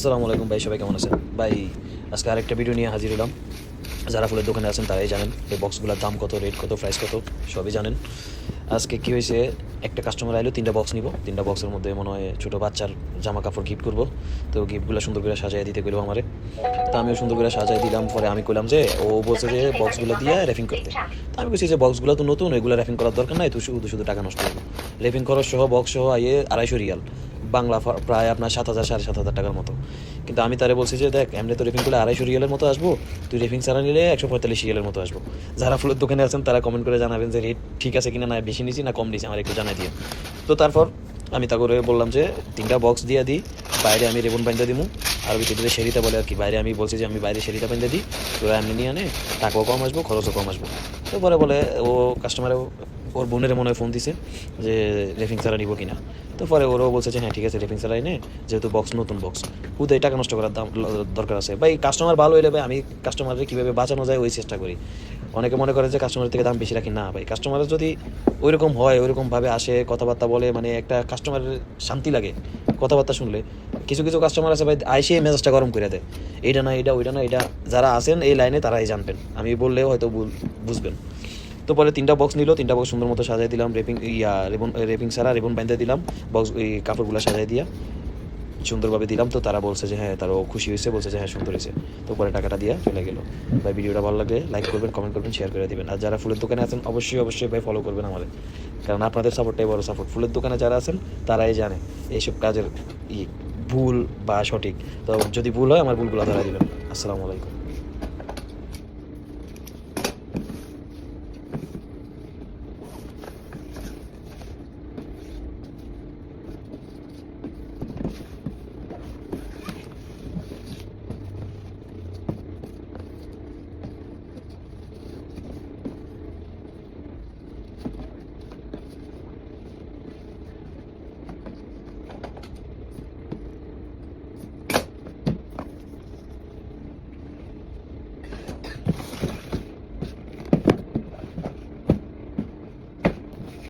আসসালামু আলাইকুম ভাই, সবাই কেমন আছেন ভাই? আজকে আরেকটা ভিডিও নিয়ে হাজির হলাম। যারা ফুলের দোকানে আছেন তারাই জানেন এই বক্সগুলোর দাম কত, রেট কত, প্রাইস কত, সবই জানেন। আজকে কী হয়েছে, একটা কাস্টমার আইলো, 3টা বক্স নিব। 3টা বক্সের মধ্যে মনে হয় ছোটো বাচ্চার জামা কাপড় গিফট করবো। তো গিফটগুলো সুন্দর করে সাজাই দিতে গেলো আমারে। তো আমিও সুন্দর করে সাজাই দিলাম। পরে আমি কইলাম যে, ও বলছে যে বক্সগুলো দিয়ে র্যাপিং করতে। তো আমি বলছি যে বক্সগুলো তো নতুন, এগুলো র্যাপিং করার দরকার নাই, তো শুধু শুধু টাকা নষ্ট করবো। র্যাপিং খরচ সহ বক্স সহ আইয়ে 250 রিয়াল, বাংলা প্রায় আপনার 7,000 7,500 টাকার মতো। কিন্তু আমি তারে বলছি যে, দেখ এমনি তো রেপিং করলে 250 রিয়ালের মতো আসবো, তুই রেপিং ছাড়া নিলে 145 রিয়ালের মতো আসবো। যারা ফুলের দোকানে আছেন তারা কমেন্ট করে জানাবেন যে রেট ঠিক আছে কিনা, না বেশি নিছি না কম নিছি, আমার একটু জানাই দিয়ে। তো তারপর আমি তা করে বললাম যে 3টা বক্স দিয়ে দিই, বাইরে আমি রেবন বাইন্দা দিমু। আর ভিতরে সেরিটা বলে আর কি, বাইরে আমি বলছি যে আমি বাইরে সেরিটা বাইন্দা দিই, তোরা এমনি নিয়ে আনে, টাকাও কম আসবো, খরচও কম আসবো। তো পরে বলে ও কাস্টমারে ওর বোনের মনে হয় ফোন দিছে যে রেফিং ছাড়া নিবো কিনা। তো পরে ওরাও বলছে যে হ্যাঁ ঠিক আছে, রেফিং ছাড়াই নে, যেহেতু বক্স নতুন বক্স, উদয় টাকা নষ্ট করার দাম দরকার আছে ভাই। কাস্টমার ভালো হইলে ভাই আমি কাস্টমারকে কীভাবে বাঁচানো যায় ওই চেষ্টা করি। অনেকে মনে করে যে কাস্টমারের থেকে দাম বেশি রাখি, না ভাই, কাস্টমারের যদি ওইরকম হয়, ওইরকমভাবে আসে, কথাবার্তা বলে, মানে একটা কাস্টমারের শান্তি লাগে কথাবার্তা শুনলে। কিছু কিছু কাস্টমার আছে ভাই, আইসে মেজাজটা গরম করে দেয়, এইটা না এটা, ওইটা না এটা। যারা আছেন এই লাইনে তারাই জানবেন, আমি বললেও হয়তো বুঝবেন। তো পরে 3টা বক্স নিল, 3টা বক্স সুন্দর মতো সাজাই দিলাম, রেপিং ছাড়া রেবন বাইন্দা দিলাম, বক্স এই কাপড়গুলো সাজাই দিয়া সুন্দরভাবে দিলাম। তো তারা বলছে যে হ্যাঁ, তারাও খুশি হয়েছে, বলছে যে হ্যাঁ সুন্দর হয়েছে। তো পরে টাকাটা দিয়ে চলে গেল ভাই। ভিডিওটা ভালো লাগে লাইক করবেন, কমেন্ট করবেন, শেয়ার করে দিবেন। আর যারা ফুলের দোকানে আছেন অবশ্যই অবশ্যই ভাই ফলো করবেন আমাদের, কারণ আপনাদের সাপোর্টটাই বড় সাপোর্ট। ফুলের দোকানে যারা আছেন তারাই জানে এইসব কাজের ভুল বা সঠিক। তো যদি ভুল হয় আমার ভুলগুলো ধরা দিবেন। আসসালামু আলাইকুম।